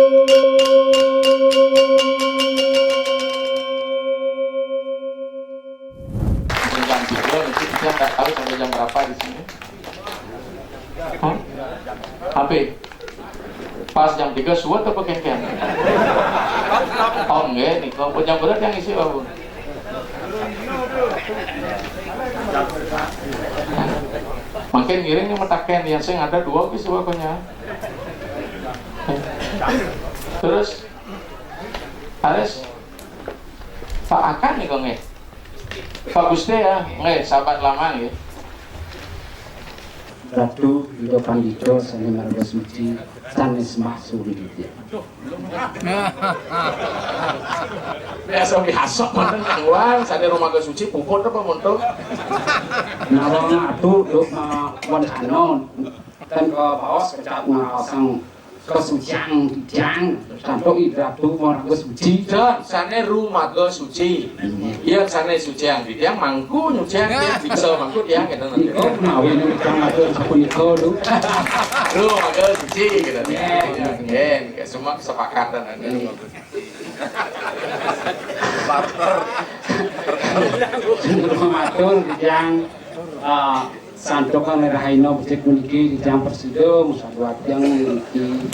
Jam 3 mesti kita nggak tahu sampai jam berapa di sini. HP pas jam 3 suat apa ken-ken? Oh enggak nih, kalau jam berat yang isi apa? Makin ngiring nih metaken yang saya ada 2 bis pokoknya. Terus harus Pak Akan nih kok nggak? Pak Guste ya, nggak sahabat lama nih. Ratu Yudo Pandico Sani Marga Suci Sanes Mahsuri gitu. Biasa dihasok mantan keluar, sani rumah ke suci puput apa montok? Nawang atu duk wancano dan ke bawas kecap ngasang kesucian dijang santo Ratu Marga Suci. Dan sani rumah ke suci. Iya sani suci yang dijang mangku nyucian dia bisa mangku dia gitu nanti. Iko nawe nyucian atu sapuniko lu. Rumah ke suci gitu. Kayak semua kesepakatan ada. Matur dijang santo kan rahaino becek puniki dijang persido musaduat yang memiliki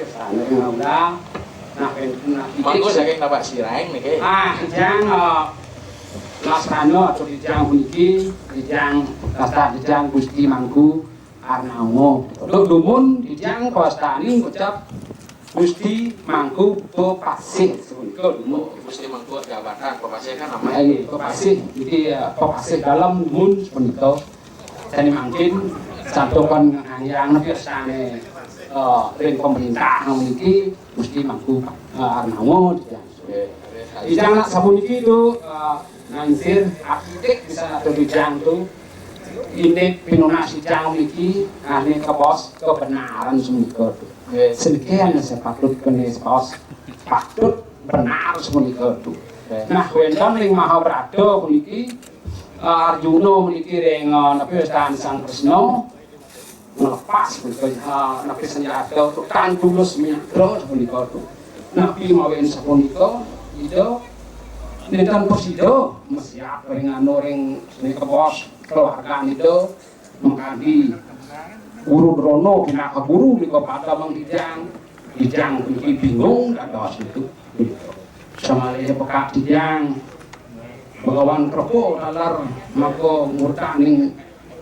sana ngaula nah Mangku saking nabak siraing nih kayak. dijang lasrano atau dijang puniki dijang kasta dijang Gusti Mangku Arnango untuk dumun dijang kawastani ucap Gusti Mangku Pepasih sepunika dumun Gusti Mangku jabatan Pepasih kan namanya. Pepasih jadi Pepasih dalam dumun sepunika jadi mungkin satu kan yang lebih sana ring pemerintah memiliki Gusti Mangku Arnango dijang nak sapuniki itu ngansir arsitek bisa atau dijang tuh ini pinunasi jang memiliki ahli kebos kebenaran semuanya tuh sedemikian saya patut kene bos patut benar semuanya tuh nah wendang ring Mahabharata memiliki Arjuna memiliki ring nabi Sang Kresna melepas nabi senjata untuk Tandulus Mitra sepunika tuh nabi mawen sapunika itu dinten Persido siap ring ring kebos keluarga itu mengkadi guru drono kena ke guru di kepada dijang bingung dan dos itu sama dia pekat dijang Bagawan kropo dalar mako murtaning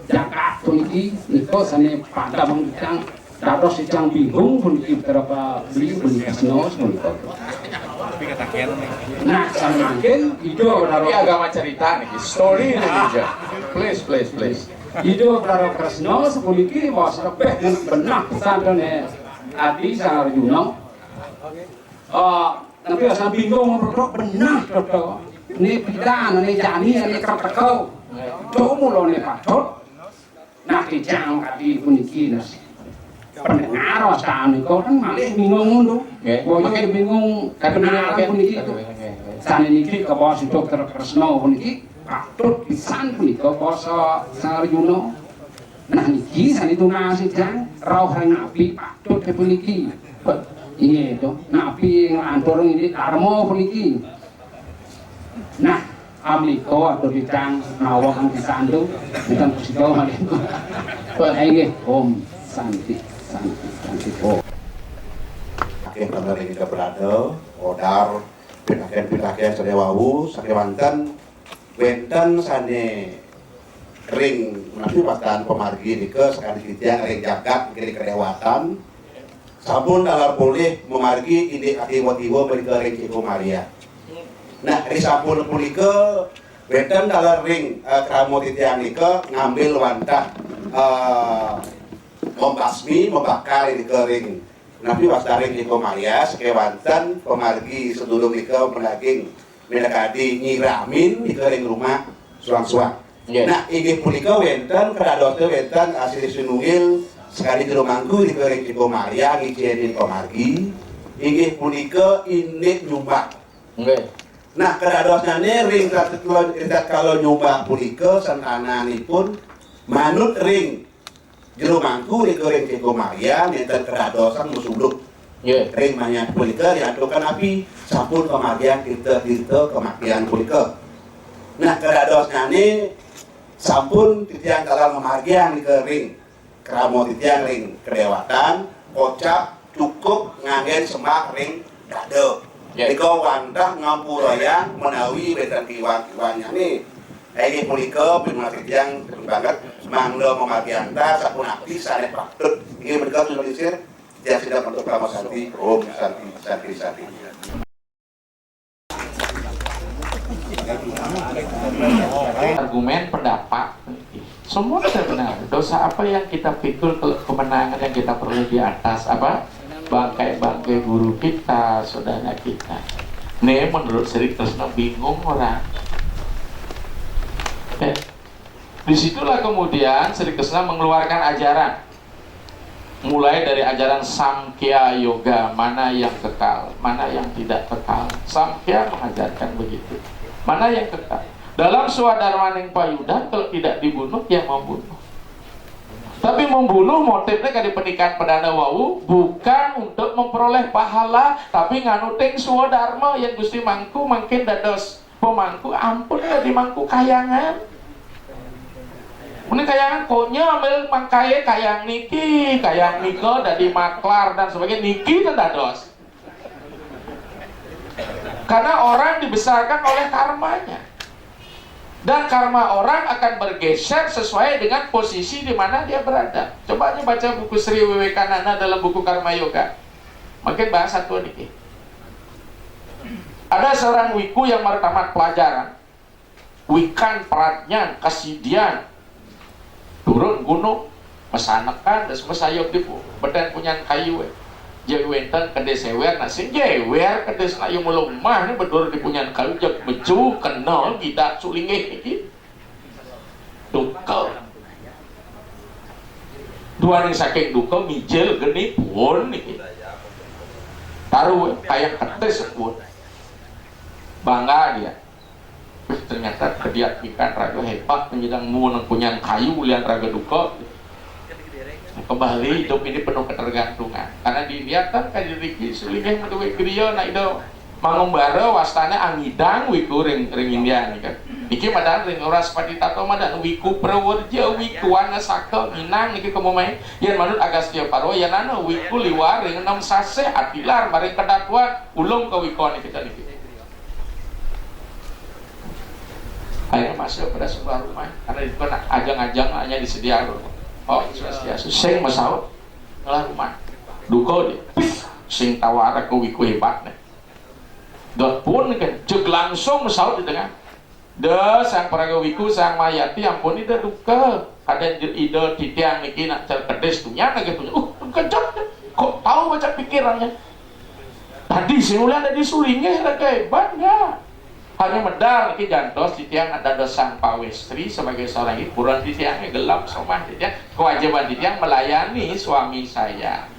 jagat puniki niko sane pada mengjang dados dijang bingung puniki berapa beli beli kasno puniki. Nah, sama mungkin hidup Ini agama cerita nih, story Indonesia. Please. hidup berapa Kresno sepuniki bos lebih benar pesantren Adi Sang Arjuna. Tapi asal bingung berapa benar betul. Ini bidan, ini jani, ini kertekau. Domo lo nih patut. Nah dijang kadi puniki nas. Pendengar wastaan niku kan malih bingung ngono. Makin bingung kebenaran puniki itu. Sane niki ke bos Dokter Kresna puniki patut pisan punika basa Sang Arjuna. Nah niki sane tunas jang rauh ring api patut puniki. Iya to, napi ngantor ini karmo puniki. Nah, amliko atau dijang nawang disandu bukan Persido malih. Nggih, Om Santi Om. Saking bener ini keberada, odar, pitaken sadewawu, sakewanten, wenten sane ring menapi pastan pemargi nika sekali dijang ring jagat kiri kelewatan. Sampun dalar boleh memargi ide akibat-iwa mereka ring Ciko Maria. Nah, di sampun punika wenten dalar ring kramo titiang nika ngambil wantah membasmi membakar ini ke ring Nabi wasdaring Ciko Maria sekewanten pemargi sedulur nika menaging menekadi nyiramin di ring rumah suang-suang. Nah, inggih punika wenten kedadote wenten asli sinungil sekali di rumahku di ring Ciko Maria ngijinin pemargi inggih punika ini nyumbang. Nah, keradosane ring kalau nyumbang punika santananipun manut ring jero mangku di ring Ciko Maria nenten keradosan musuduk. Yeah. Ring banyak pulika diadukan api sampun kemagian kita kemagian pulika. Nah kedadosnya ini sampun titiang dalam kemagian di ring keramo titiang ring kedewatan kocap cukup ngangen semak ring dado. Yeah. Iko wandah ngampuraya menawi benten kiwan-kiwannya nih. Ini pulika bima titiang banget mangdo kemagian ta sampun api sane patut. Ini mereka tulisir yang sudah untuk Rama Santi, Om Santi. Argumen pendapat semua sudah benar. Dosa apa yang kita pikul, kemenangan yang kita peroleh di atas apa? Bangkai-bangkai guru kita, saudara kita. Nih menurut Sri Kresna bingung orang. Disitulah kemudian Sri Kresna mengeluarkan ajaran. Mulai dari ajaran Samkhya Yoga, mana yang kekal, mana yang tidak kekal. Samkhya mengajarkan begitu. Mana yang kekal? Dalam Swadharmaning Payudha, kalau tidak dibunuh, ya membunuh. Tapi membunuh motifnya kali pernikahan perdana wau bukan untuk memperoleh pahala, tapi nganuting Swadharma yang Gusti Mangku makin dados pemangku ampun di mangku kayangan. Ini kayangan konya ambil mangkaya kayang niki, kayang niko dari maklar dan sebagainya niki dados. Karena orang dibesarkan oleh karmanya. Dan karma orang akan bergeser sesuai dengan posisi di mana dia berada. Coba aja baca buku Sri Wiwekananda dalam buku Karma Yoga. Makin bahas satu niki. Ada seorang wiku yang baru tamat pelajaran. Wikan, Pradnyan, Kasidian, turun gunung, mesanakan, dan semua sayap di beden punya kayu. Jewenten kede sewer, nasi jewer kede senayu melumah, ini bedur di punya kayu, jak beju, kenal, kita sulingeh, ini duka. Dua nih saking duka, mijel, geni pun, ini taruh, kayak ketes pun, bangga dia. Ternyata kediat ikan raga hebat menjedang muang punya kayu lihat raga duka. Kembali hidup ini penuh ketergantungan karena dilihat kan kayak diri sulingnya menduwe griya na itu mangumbara wastana angidang wiku ring India nih kan. Iki padahal ring ora sepati tato madan wiku prawarja wiku wana saka minang niki kemomai yen manut Agastya Parwa yen ana wiku liwar ring 6 sase atilar bareng kedatuan ulung ke wiku niki kita niki. Akhirnya masuk pada sebuah rumah karena itu kan ajang-ajang hanya disediakan. Oh, swastiastu sing masaut ngalah rumah duka dia sing tawara ke wiku hebat nih dot pun kan jeg langsung masaut di tengah de sang paraga wiku sang mayati ampun ida duka ada ide titiang niki nak cerkedes tunya lagi punya kejot kok tahu baca pikirannya tadi simulan ada di sulingnya lagi hebat ya hanya medal niki jantos titiang ada dosang pawestri sebagai seorang ibu buruan titiangnya gelap somah titiang kewajiban titiang melayani suami saya.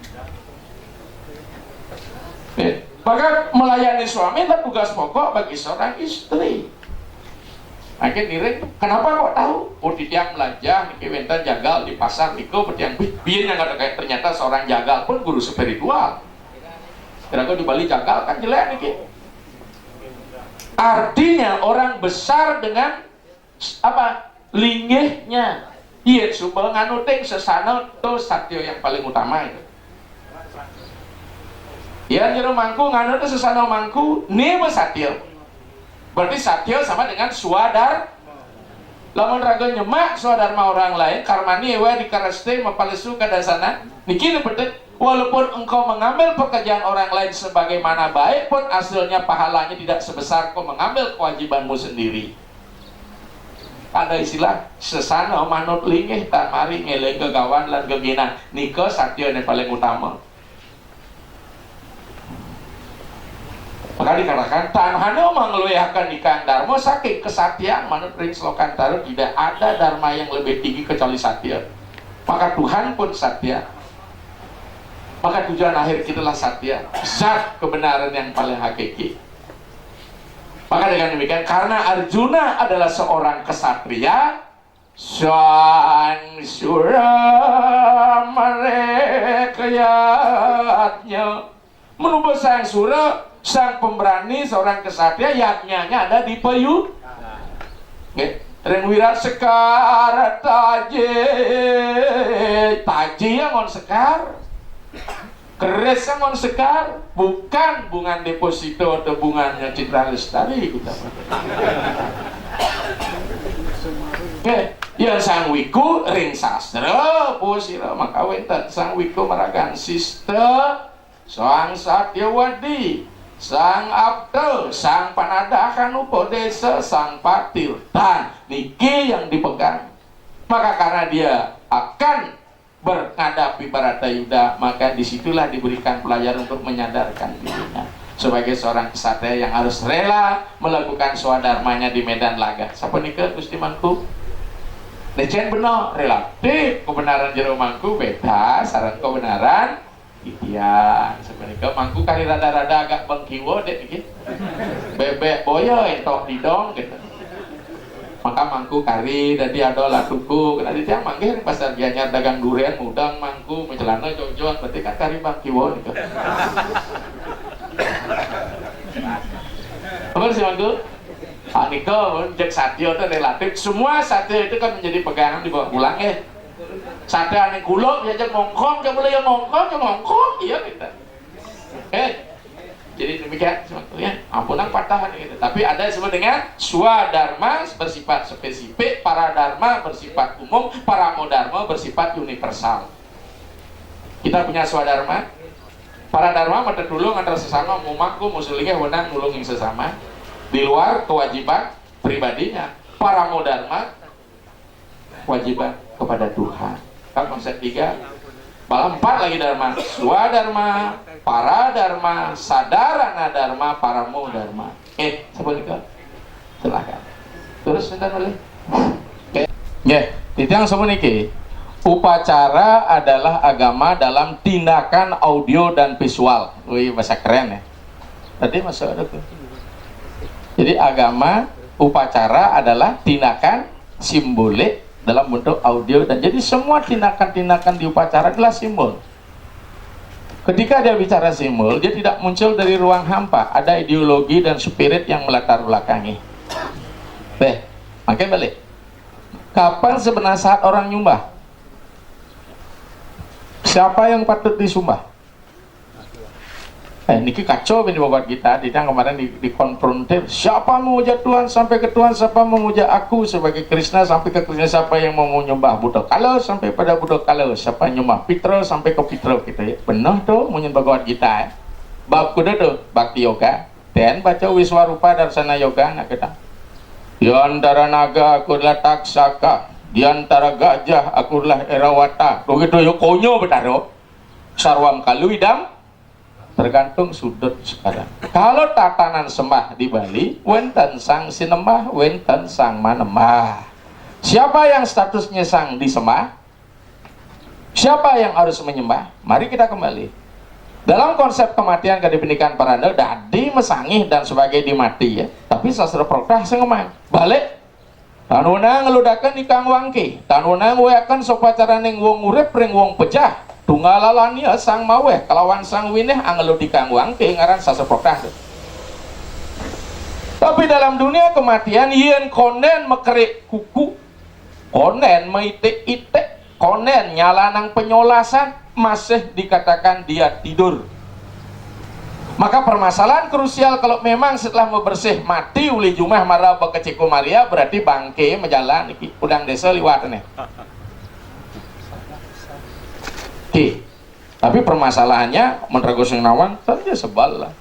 Maka melayani suami itu tugas pokok bagi seorang istri. Akhirnya diri, kenapa kok tahu? Oh titiang melajah niki wenten jagal di pasar niko bertiang biar yang ada kayak ternyata seorang jagal pun guru spiritual. Kira-kira di Bali jagal kan jelek niki. Artinya orang besar dengan apa linggihnya. Iya, supaya nganuting sesana itu satyo yang paling utama itu. Ya jero mangku nganut sesana mangku nima satyo. Berarti satyo sama dengan swadar. Lamun raga nyemak swadharma orang lain karmani we dikareste mapalesu kadasana. Niki betul. Walaupun engkau mengambil pekerjaan orang lain sebagaimana baik pun hasilnya pahalanya tidak sebesar kau mengambil kewajibanmu sendiri. Ada istilah sesana manut linggih tan mari ngeleng kegawan lan geginan nika satya yang paling utama. Maka dikatakan tanhana mengeluarkan nikah dharma saking kesatian manut ring slokan taruh tidak ada dharma yang lebih tinggi kecuali satya. Maka Tuhan pun satya. Maka tujuan akhir kita adalah satya, zat kebenaran yang paling hakiki. Maka dengan demikian, karena Arjuna adalah seorang kesatria, sang sura merekayatnya Menubah sang sura, sang pemberani, seorang kesatria, yatnyanya ada di payudara. Ren wirat sekar taji yang on sekar, keres yang on sekar, bukan bungan deposito atau bungannya Citra Lestari. Yang sang wiku ring sastra pusira maka wentan sang wiku maragan sista sang satyawadi sang abdel sang panadakan upodesa sang patir dan niki yang dipegang. Maka karena dia akan menghadapi Baratayuda, maka disitulah diberikan pelajaran untuk menyadarkan dirinya sebagai seorang kesatria yang harus rela melakukan swadharmanya di medan laga. Siapa nikah Gusti Mangku? Lecen benar, relatif kebenaran jero Mangku beda saran kebenaran Itian. Sebenarnya Mangku kali rada-rada agak bengkiwo deh gitu. Bebek boyo entok didong gitu. Maka Mangku kari tadi ada lah tuku. Kena dia manggil pasar gianyar dagang durian mudang Mangku mencelana jong-jong berarti kan kari bengkiwo gitu. Apa sih Mangku? Niko, cek satyo itu relatif. Semua satyo itu kan menjadi pegangan dibawa pulang ya. Satyo yang kuluk, ya cek ngongkong, cek boleh yang ngongkong, iya kita. Jadi demikian, ya, ampunan patahan gitu. Tapi ada yang disebut dengan swadharma bersifat spesifik, paradharma bersifat umum, paramodharma bersifat universal. Kita punya swadharma, paradharma mata dulu antara sesama, mumaku musulinya wenang nulung yang sesama. Di luar kewajiban pribadinya. Paramodharma kewajiban kepada Tuhan. Kan konsep 3 malah 4 lagi dharma. Swadharma, paradharma, sadarana dharma, paramodharma. Seperti itu. Silakan. Terus minta boleh. Itu yang sebenarnya upacara adalah agama dalam tindakan audio dan visual. Wih, bahasa keren ya. Tadi masuk ada tuh. Jadi agama, upacara adalah tindakan simbolik dalam bentuk audio, dan jadi semua tindakan-tindakan di upacara adalah simbol. Ketika dia bicara simbol, dia tidak muncul dari ruang hampa, ada ideologi dan spirit yang melatar belakangi. Makanya balik. Kapan sebenarnya saat orang nyumbah? Siapa yang patut disumbah? Niki kacau ini buat kita. Dia kemarin dikonfrontir, siapa memuja Tuhan sampai ke Tuhan, siapa memuja aku sebagai Krishna sampai ke Krishna, siapa yang mau menyembah Buddha kalau sampai pada Buddha kalau, siapa nyembah Pitra sampai ke Pitra kita ya. Benar tuh menyembah Bhagavad Gita ya. Bab kuda tuh Bhakti Yoga dan baca Wiswarupa Darsana Yoga nak kita. Di antara naga aku adalah taksaka, di antara gajah aku adalah erawata. Begitu yo konyo betaro. Sarwam kaluidam, tergantung sudut sekarang. Kalau tatanan sembah di Bali, wenten sang sinembah, wenten sang manembah. Siapa yang statusnya sang disembah? Siapa yang harus menyembah? Mari kita kembali. Dalam konsep kematian kedipenikan paranda, dadi mesangih dan sebagai dimati ya. Tapi sastra prokah sengemang. Balik. Tanuna ngeludakan ikang wangki. Tanuna weakan sopacara ning wong urip ring wong pejah. Tunggalalania sang maweh kelawan sang wineh angelo dikangwang ngaran sasa prokah. Tapi dalam dunia kematian yen konen mekerik kuku, konen meitik-itik, konen nyalanang penyolasan, masih dikatakan dia tidur. Maka permasalahan krusial kalau memang setelah membersih mati uli jumah marah bekeciku Maria, berarti bangke menjalan iki udang desa liwat nih. Tapi permasalahannya menurut Sing Nawang saja sebal lah.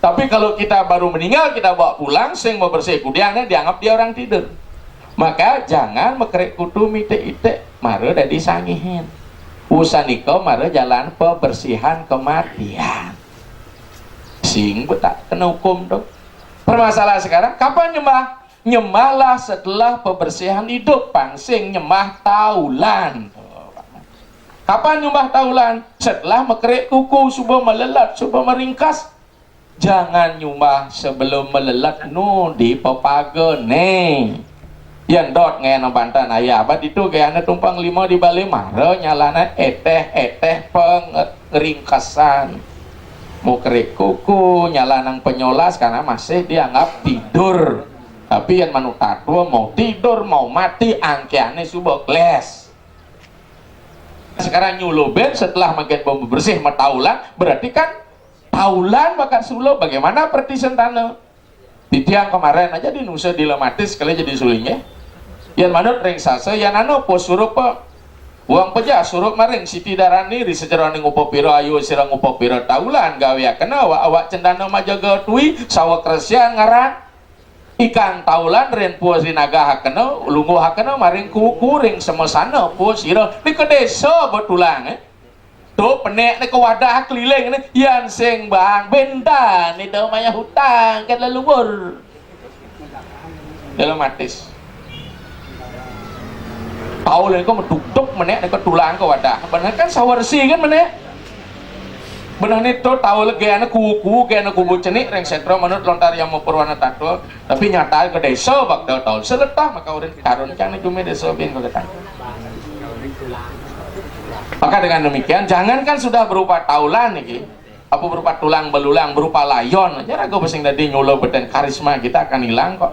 Tapi kalau kita baru meninggal kita bawa pulang sing mau bersih kudiangnya dianggap dia orang tidur. Maka jangan mekerik kutu mite-ite mare dan disangihin. Usaniko mare jalan pembersihan kematian. Sing betak kena hukum dong. Permasalahan sekarang kapan nyembah? Nyembahlah setelah pembersihan hidup, pansing nyembah taulan. Kapan nyembah taulan? Setelah mekerik kuku, subuh melelat, subuh meringkas. Jangan nyembah sebelum melelat nu di pepaga nih. Yang dot ngena bantan ayah abad itu kayak anda tumpang lima di Bali mara nyalana eteh peng keringkasan, mau kerik kuku, nyala nang penyolas karena masih dianggap tidur. Tapi yang manuk tatua mau tidur, mau mati, angkeane subuh kles. Sekarang nyuloben setelah makin bom bersih mataulan, berarti kan taulan bakal sulo bagaimana pertisen tanah. Di tiang kemarin aja di nusa dilematis sekali jadi sulingnya. Yang manut ring sasa, yang anu pos suruh pe uang peja suruh maring Siti Darani ri sejarani ngupo piro ayu sirang ngupo piro taulan gawe kena awak cendana majaga tui sawa kresya ngaran ikan taulan ren puas dinaga hakena lungo hakena maring kuku ring semesana puas sira di ke desa betulang tuh penek ni ke wadah keliling ni yan sing bang benda ni dah maya hutang kan leluhur dalam matis tahu lah kau meduk menek ni ke tulang ke wadah benar kan sawarsi kan menek benar ni tu tahu lagi anak kuku ke anak kubu cenik reng setro menurut lontar yang mau perwana tato tapi nyata ke desa bak tahu seletah maka orang karun kan ni cuma desa bin kau kata. Maka dengan demikian jangankan sudah berupa taulan nih apa berupa tulang belulang berupa layon aja ragu pesing tadi nyulo beten karisma kita akan hilang kok.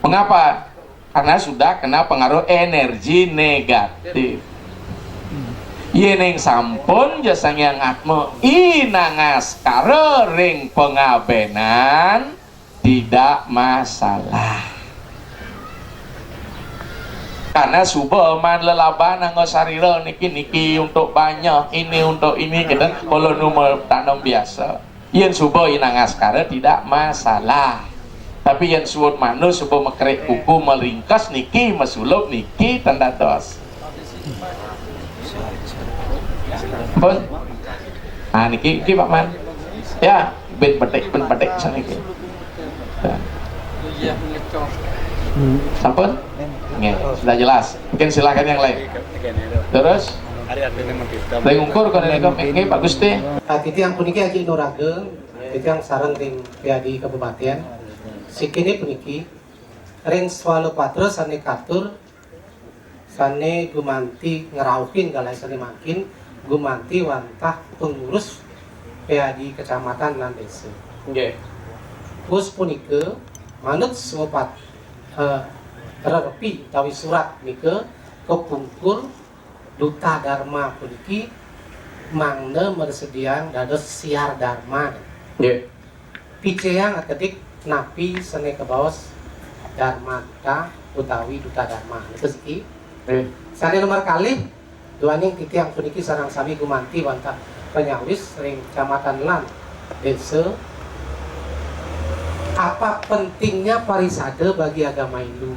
Mengapa? Karena sudah kena pengaruh energi negatif. Yeneng sampun jasang yang atmo inangas karo ring pengabenan tidak masalah. Karena subuh man lelaban anggo sarira niki untuk banyak ini untuk ini kita kalau nomor tanam biasa yang subuh inang askara tidak masalah tapi yang subuh manu subuh mekerik kuku meringkas niki mesulup niki tanda dos pun nah niki Pak Man ya ben petik sana niki sampun sudah jelas mungkin silahkan yang lain terus lain ukur kalau ini Pak Gusti titi yang puniki Haji Nurageng titi yang sarang ring di kabupaten sikini puniki ring swalo patro sane katur sane gumanti ngerauhin galai sane makin gumanti wantah pengurus di kecamatan lan desa terus punike manut sopat terapi tawi surat nike kepungkur duta dharma puniki mangna mersediang dados siar dharma piceang atedik napi sene kebawas dharma utawi duta dharma niku siki sane nomor kali duaning titiang puniki sarang sami gumanti wantah penyawis ring kecamatan lan desa apa pentingnya parisade bagi agama Hindu.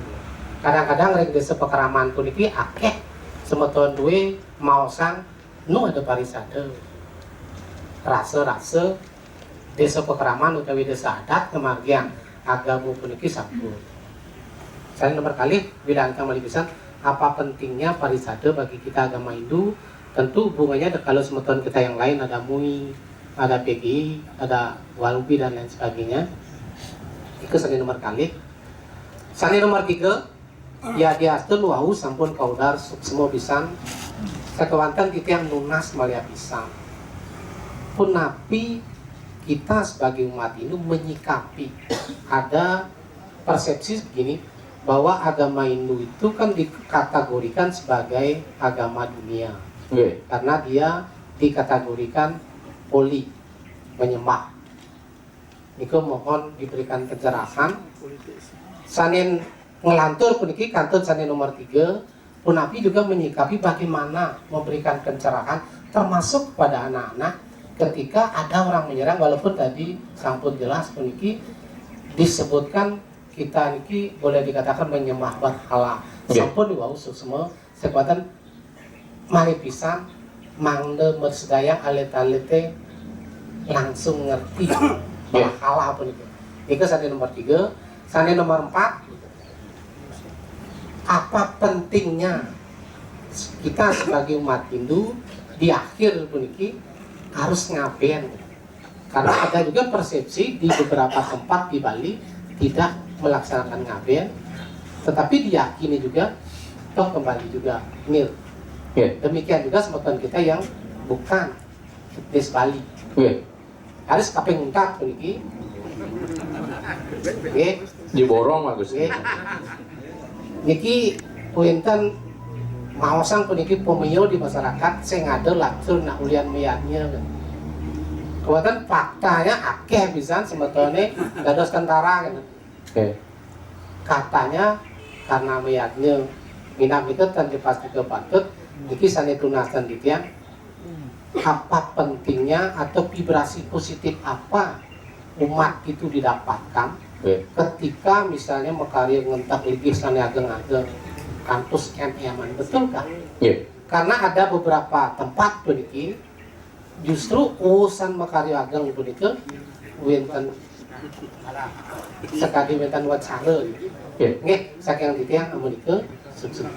Kadang-kadang ring desa pekeraman puniki akeh semeton duwe maosang nu ada parisade. Rasa-rasa desa pekeraman utawi desa adat kemargian agama puniki sampun. Saya nomor kali bilang kembali pisan apa pentingnya parisade bagi kita agama Hindu. Tentu hubungannya kalau semeton kita yang lain ada MUI, ada PGI, ada Walumpi dan lain sebagainya. Itu sani nomor kali. Sani nomor 3 ya diastun wau sampun kaudar semua pisan sekawantan titiang lunas malia pisan pun napi kita sebagai umat Hindu menyikapi ada persepsi begini bahwa agama Hindu itu kan dikategorikan sebagai agama dunia karena dia dikategorikan poli menyembah. Niku mohon diberikan kejelasan. Sanin ngelantur puniki kantun sanin nomor 3 punapi juga menyikapi bagaimana memberikan pencerahan termasuk pada anak-anak ketika ada orang menyerang walaupun tadi sampun jelas puniki disebutkan kita niki boleh dikatakan menyembah berhala sampun diwau semua sebatan mari pisan mangde mersedayang alit-alite langsung ngerti berhala puniki. Itu sanin nomor 3. Sanin nomor 4 apa pentingnya kita sebagai umat Hindu di akhir puniki harus ngaben karena ada juga persepsi di beberapa tempat di Bali tidak melaksanakan ngaben tetapi diyakini juga toh kembali juga nil demikian juga semeton kita yang bukan Des Bali. Nggih. Harus kaping 4 puniki. Nggih. Diborong bagus. Nggih. Niki punten maosang puniki pemiyo di masyarakat sing ada latur nak ulian miyatnya. Kemudian faktanya akeh pisan sebetulnya dados tentara gitu. Oke. Katanya karena meyatnya minat itu dan dipastikan patut niki sane tunasan ditian apa pentingnya atau vibrasi positif apa umat itu didapatkan ketika misalnya mekarya ngentak lebih sane ageng-ageng kampus MM betul kan? Karena ada beberapa tempat puniki justru urusan makarya ageng puniki wenten sekali wenten wacana nggih saking ditiang amunike sukses.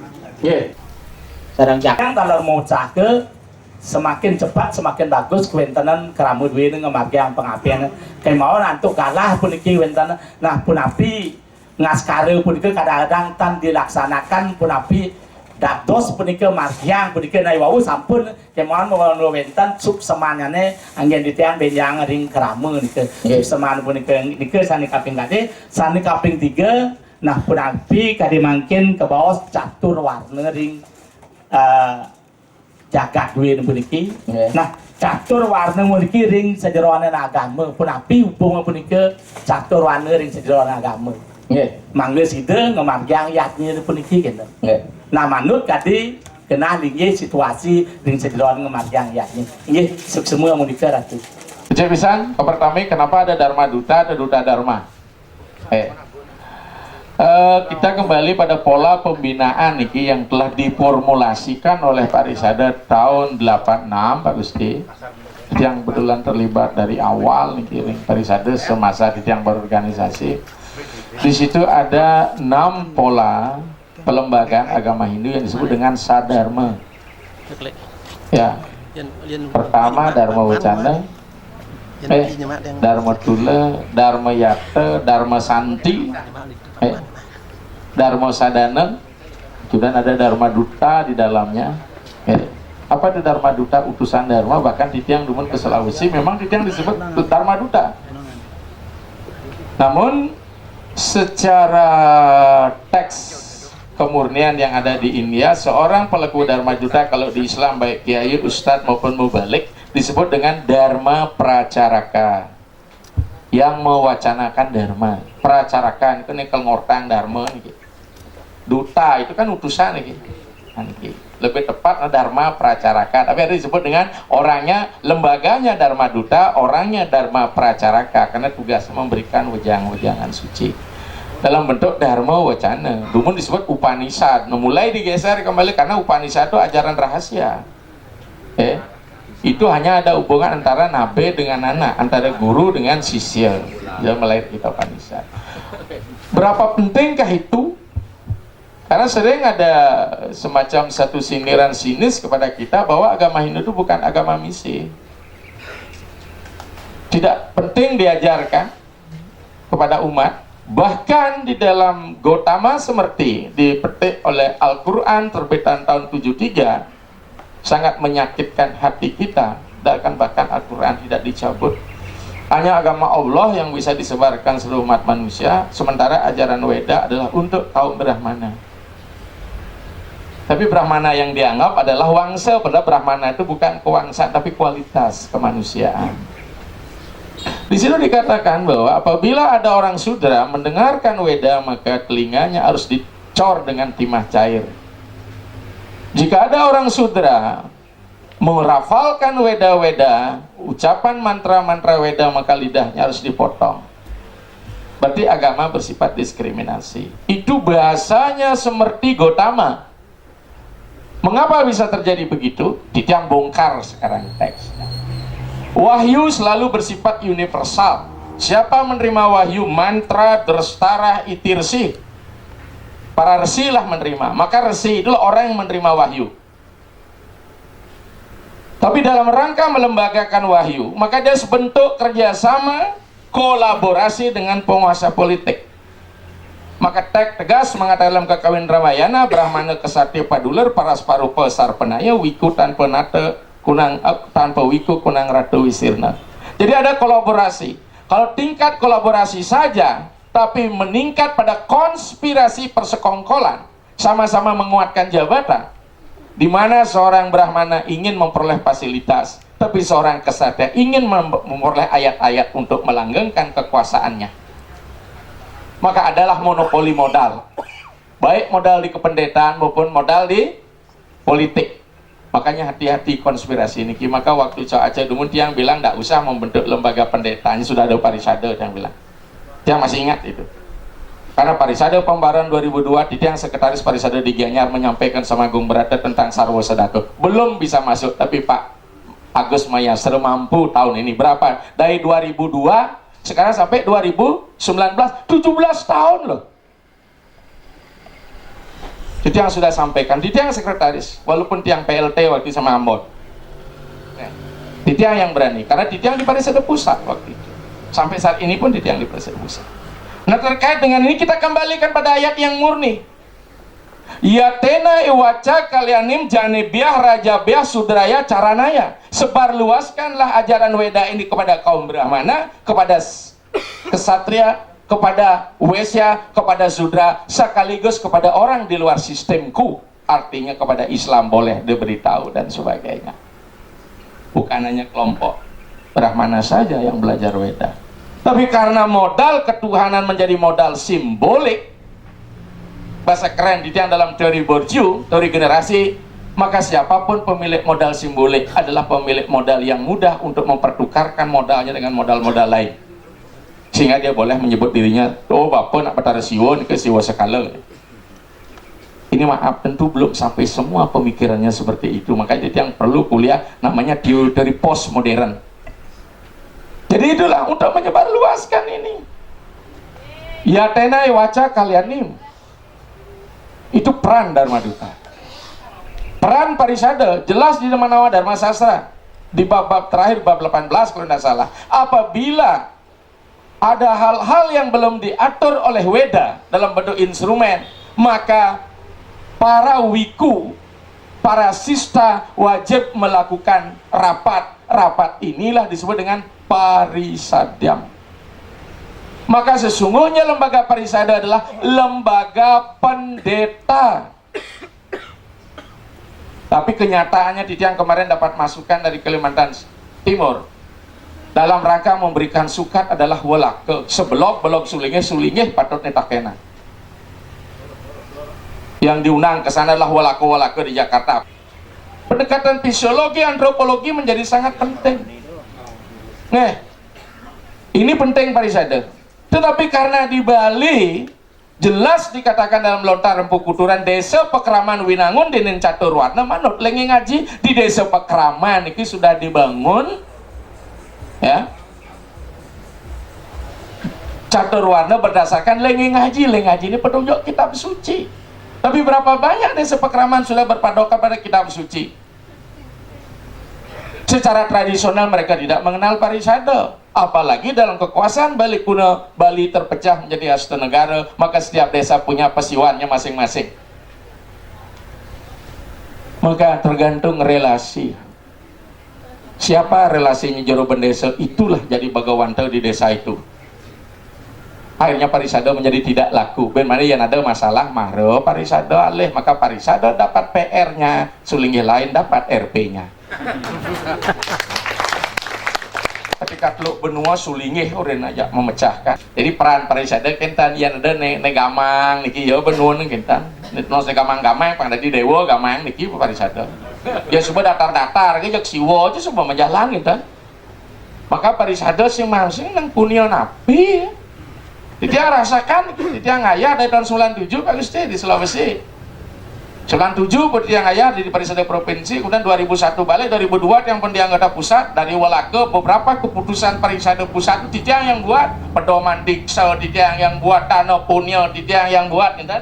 Nggih. Sareng jakang kalau mau cake semakin cepat semakin bagus kuentenan keramu duwe ngemargiang pengapian kemauan antuk kalah puniki wenten nah punapi ngaskare puniki kadang-kadang tan dilaksanakan punapi dados puniki margiang puniki nai wau sampun kemauan mau wenten sub semanyane anggen ditiang benjang ring keramu nike seman puniki nike sani kaping kade sani kaping 3 nah punapi kade mangkin ke bawah catur warna ring jagat duwe puniki. Nah, catur warna puniki ring sejeroane agama. Punapi hubungan puniki catur warna ring sejeroane agama. Nggih. Mangga sida ngamargiang yatnya puniki gitu. Nggih. Nah, manut kadi kena linggih situasi ring sejeroane ngamargiang yatnya. Nggih, semua munika ratu. Cek pisan, pertama kenapa ada Dharma Duta, ada Duta Dharma? Kita kembali pada pola pembinaan niki yang telah diformulasikan oleh Pak Risada tahun 86 Pak Gusti, yang betulan terlibat dari awal niki Pak Risada semasa yang berorganisasi. Di situ ada 6 pola pelembagaan agama Hindu yang disebut dengan Sadharma. Ya, pertama Dharma Wacana, Dharma Tula, Dharma Yata, Dharma Santi, Dharma Sadana, kemudian ada Dharma Duta di dalamnya. Apa itu Dharma Duta? Utusan Dharma. Bahkan di tiang Dumun ke Sulawesi memang di tiang disebut Dharma Duta. Namun secara teks kemurnian yang ada di India, seorang pelaku Dharma Duta kalau di Islam baik kiai, ustadz maupun mubalik disebut dengan Dharma Pracaraka, yang mewacanakan dharma. Pracaraka itu nikel ngortang dharma niki. Duta itu kan utusan niki. Lebih tepat Dharma Pracaraka, tapi ada disebut dengan orangnya, lembaganya Dharma Duta, orangnya Dharma Pracaraka, karena tugasnya memberikan wejangan-wejangan suci dalam bentuk Dharma Wacana. Dumun disebut Upanishad. Nah, mulai digeser kembali karena Upanishad itu ajaran rahasia. Itu hanya ada hubungan antara nabe dengan anak, antara guru dengan sisya. Dia melahir kita Upanishad. Berapa pentingkah itu? Karena sering ada semacam satu sindiran sinis kepada kita bahwa agama Hindu itu bukan agama misi. Tidak penting diajarkan kepada umat. Bahkan di dalam Gautama Smriti dipetik oleh Al-Quran terbitan tahun 73 sangat menyakitkan hati kita. Dan bahkan Al-Quran tidak dicabut. Hanya agama Allah yang bisa disebarkan seluruh umat manusia, sementara ajaran Weda adalah untuk kaum Brahmana. Tapi Brahmana yang dianggap adalah wangsa, padahal Brahmana itu bukan kewangsaan tapi kualitas kemanusiaan. Di situ dikatakan bahwa apabila ada orang Sudra mendengarkan Weda, maka telinganya harus dicor dengan timah cair. Jika ada orang Sudra merafalkan Weda-Weda, ucapan mantra-mantra Weda, maka lidahnya harus dipotong. Berarti agama bersifat diskriminasi. Itu bahasanya Smriti Gautama. Mengapa bisa terjadi begitu? Ditiang bongkar sekarang teks. Wahyu selalu bersifat universal. Siapa menerima wahyu, mantra, drestara, itirsi, para resi lah menerima. Maka resi itulah orang yang menerima wahyu. Tapi dalam rangka melembagakan wahyu, maka dia sebentuk kerjasama, kolaborasi dengan penguasa politik. Maka teks tegas mengatakan dalam Kakawin Ramayana, Brahmana Kesatria Paduler, Parasparupa Sarpanaya, Wikutan Penata, kunang tanpa wiku kunang ratu wisirna. Jadi ada kolaborasi. Kalau tingkat kolaborasi saja tapi meningkat pada konspirasi persekongkolan, sama-sama menguatkan jabatan, di mana seorang Brahmana ingin memperoleh fasilitas, tapi seorang kesatria ingin memperoleh ayat-ayat untuk melanggengkan kekuasaannya, maka adalah monopoli modal, baik modal di kependetaan maupun modal di politik. Makanya hati-hati konspirasi ini. Maka waktu Cok Aceh Dumun tiang bilang tidak usah membentuk lembaga pendetanya, sudah ada parisade, yang bilang. Tiang masih ingat itu. Karena parisade Pembaruan 2002, tiang sekretaris parisade di Gianyar menyampaikan sama Agung Brata tentang sarwa sedako. Belum bisa masuk, tapi Pak Agus Mayasar mampu tahun ini. Berapa? Dari 2002 sekarang sampai 2019, 17 tahun loh. Itu yang sudah sampaikan, di tiang sekretaris, walaupun tiang PLT waktu sama Ambon. Di tiang yang berani, karena di tiang di Parisade Pusat waktu itu. Sampai saat ini pun di tiang di Parisade Pusat. Nah, terkait dengan ini kita kembalikan pada ayat yang murni. Ya tena iwaca kalianim janebiah rajabiah sudraya caranaya. Sebarluaskanlah ajaran Weda ini kepada kaum Brahmana, kepada kesatria, kepada Wesya, kepada Sudra, sekaligus kepada orang di luar sistemku. Artinya kepada Islam boleh diberitahu dan sebagainya. Bukan hanya kelompok Brahmana saja yang belajar Weda. Tapi karena modal ketuhanan menjadi modal simbolik, bahasa keren di dalam teori Bourdieu, teori generasi, maka siapapun pemilik modal simbolik adalah pemilik modal yang mudah untuk mempertukarkan modalnya dengan modal-modal lain. Sehingga dia boleh menyebut dirinya, oh bapak nak betara siwo, ke siwo sekala. Ini maaf, tentu belum sampai semua pemikirannya seperti itu. Makanya itu yang perlu kuliah, namanya teori postmodern. Jadi itulah untuk menyebarluaskan ini. Ya tenai waca kalianim. Itu peran Dharma Duta. Peran parisade jelas di Manawa Dharma Sastra di bab terakhir, bab 18 kalau tidak salah. Apabila ada hal-hal yang belum diatur oleh Weda dalam bentuk instrumen, maka para wiku, para sista wajib melakukan rapat. Rapat inilah disebut dengan parisadyam. Maka sesungguhnya lembaga parisada adalah lembaga pendeta. Tapi kenyataannya di tiang kemarin dapat masukan dari Kalimantan Timur. Dalam rangka memberikan sukat adalah welake. Sebelok-belok sulingnya patut netakena. Yang diundang ke sana adalah welake-welake di Jakarta. Pendekatan fisiologi, antropologi menjadi sangat penting. Nah, ini penting parisade. Tetapi karena di Bali jelas dikatakan dalam lontar rempu kuturan desa Pekraman Winangun denen catur warna manut lengi ngaji di desa Pekraman ini sudah dibangun ya catur warna berdasarkan lengi ngaji ini petunjuk kitab suci. Tapi berapa banyak desa Pekraman sudah berpadokan pada kitab suci? Secara tradisional mereka tidak mengenal parisade. Apalagi dalam kekuasaan Bali kuno, Bali terpecah menjadi Astanegara, maka setiap desa punya pasiwannya masing-masing. Maka tergantung relasi. Siapa relasinya jero bendesa, itulah jadi bagawanta di desa itu. Akhirnya parisade menjadi tidak laku. Ben mana yang ada masalah maro parisade alih, maka parisade dapat PR-nya, sulingnya lain dapat RP-nya. Ketika teluk benua sulingih urin aja memecahkan. Jadi peran parisade kentan yang ada negamang niki ya benua kentan. Nos negamang-gamang pang tadi dewa gamang niki parisade. Ya coba datar-datar ge jak siwo aja coba menjalan kentan. Maka parisade sing masing nang punya napi. Dia rasakan, dia ngayah dari tahun 97 Pak Gusti di Sulawesi. 97 dia ngayah di Parisade Provinsi, kemudian 2001 balik, 2002 yang pun dianggota pusat, dari Walake beberapa keputusan Parisade Pusat itu dia yang buat, pedoman diksa dia yang buat, Tano Punyo dia yang buat, gitu.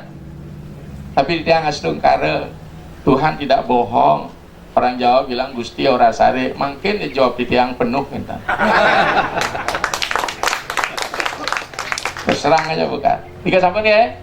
Tapi dia ngasdungkare, Tuhan tidak bohong. Orang Jawa bilang Gusti ora sare, mungkin dia jawab di tiang penuh, gitu. Terserang aja bukan. Tiga sampai ya.